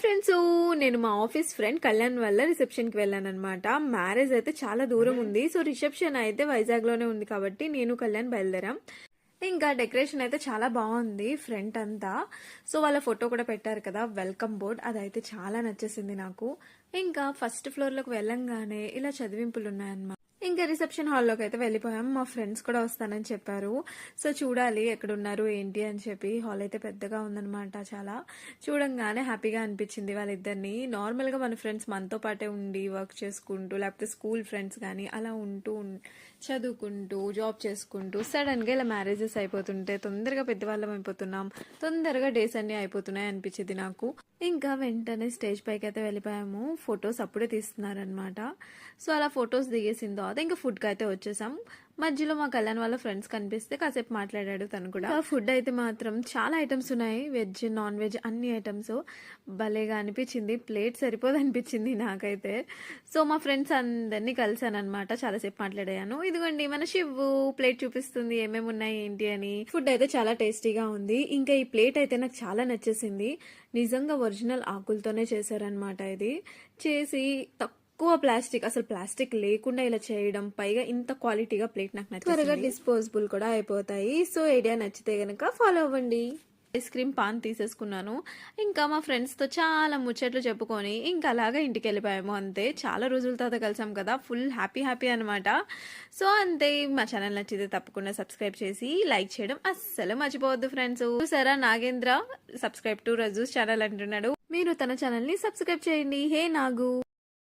Friends, నేను మా office friend Kalyan వల్ల రిసెప్షన్ కి వెళ్ళాను అనమాట. మ్యారేజ్ అయితే చాలా దూరం ఉంది. సో రిసెప్షన్ అయితే వైజాగ్ లోనే ఉంది కాబట్టి నేను కళ్యాణ్ బయలుదేరాం. ఇంకా డెకరేషన్ అయితే చాలా బాగుంది ఫ్రంట్ అంతా. సో వాళ్ళ ఫోటో కూడా పెట్టారు కదా, వెల్కమ్ బోర్డ్, అదైతే చాలా నచ్చేసింది నాకు. ఇంకా ఫస్ట్ ఫ్లోర్ లోకి వెళ్ళంగానే ఇలా చదివింపులు ఉన్నాయన్నమాట. ఇంకా రిసెప్షన్ హాల్లోకి అయితే వెళ్ళిపోయాం. మా ఫ్రెండ్స్ కూడా వస్తానని చెప్పారు. సో చూడాలి ఎక్కడున్నారు ఏంటి అని చెప్పి. హాల్ అయితే పెద్దగా ఉందన్నమాట. చాలా చూడంగానే హ్యాపీగా అనిపించింది వాళ్ళిద్దరిని. నార్మల్గా మన ఫ్రెండ్స్ మనతో పాటే ఉండి వర్క్ చేసుకుంటూ, లేకపోతే స్కూల్ ఫ్రెండ్స్ కానీ అలా ఉంటూ చదువుకుంటూ జాబ్ చేసుకుంటూ సడన్ గా ఇలా మ్యారేజెస్ అయిపోతుంటే తొందరగా పెద్దవాళ్ళం అయిపోతున్నాం, తొందరగా డేస్ అన్ని అయిపోతున్నాయి అనిపించింది నాకు. ఇంకా వెంటనే స్టేజ్ పైకి అయితే వెళ్ళిపోయాము. ఫొటోస్ అప్పుడే తీస్తున్నారనమాట. సో అలా ఫొటోస్ దిగేసిన తర్వాత ఇంకా ఫుడ్ కి అయితే వచ్చేసాం. మధ్యలో మా కళ్యాణ్ వాళ్ళ ఫ్రెండ్స్ కనిపిస్తే కాసేపు మాట్లాడాడు తను కూడా. ఫుడ్ అయితే మాత్రం చాలా ఐటమ్స్ ఉన్నాయి, వెజ్ నాన్ వెజ్ అన్ని ఐటమ్స్. భలేగా అనిపించింది, ప్లేట్ సరిపోదు అనిపించింది నాకైతే. సో మా ఫ్రెండ్స్ అందరినీ కలిసాను అనమాట, చాలాసేపు మాట్లాడాను. ఇదిగోండి మన శివు ప్లేట్ చూపిస్తుంది ఏమేమి ఉన్నాయి ఏంటి అని. ఫుడ్ అయితే చాలా టేస్టీగా ఉంది. ఇంకా ఈ ప్లేట్ అయితే నాకు చాలా నచ్చేసింది. నిజంగా ఒరిజినల్ ఆకులతోనే చేశారనమాట. ఇది చేసి ఎక్కువ ప్లాస్టిక్, అసలు ప్లాస్టిక్ లేకుండా ఇలా చేయడం, పైగా ఇంత క్వాలిటీగా ప్లేట్ నాకు నచ్చింది. త్వరగా డిస్పోజబుల్ కూడా అయిపోతాయి. సో ఐడియా నచ్చితే గనక ఫాలో అవ్వండి. ఐస్ క్రీమ్ పాన్ తీసేసుకున్నాను. ఇంకా మా ఫ్రెండ్స్ తో చాలా ముచ్చట్లు చెప్పుకొని ఇంకా అలాగా ఇంటికి వెళ్ళిపోయాము. అంతే, చాలా రోజుల తర్వాత కలిసాం కదా, ఫుల్ హ్యాపీ అనమాట. సో అంతే, మా ఛానల్ నచ్చితే తప్పకుండా సబ్స్క్రైబ్ చేసి లైక్ చేయడం అస్సలు మర్చిపోవద్దు ఫ్రెండ్స్. చూసారా, నాగేంద్ర సబ్స్క్రైబ్ టు రజూస్ ఛానల్ అంటున్నాడు. మీరు తన ఛానల్ ని సబ్స్క్రైబ్ చేయండి. హే నాగు.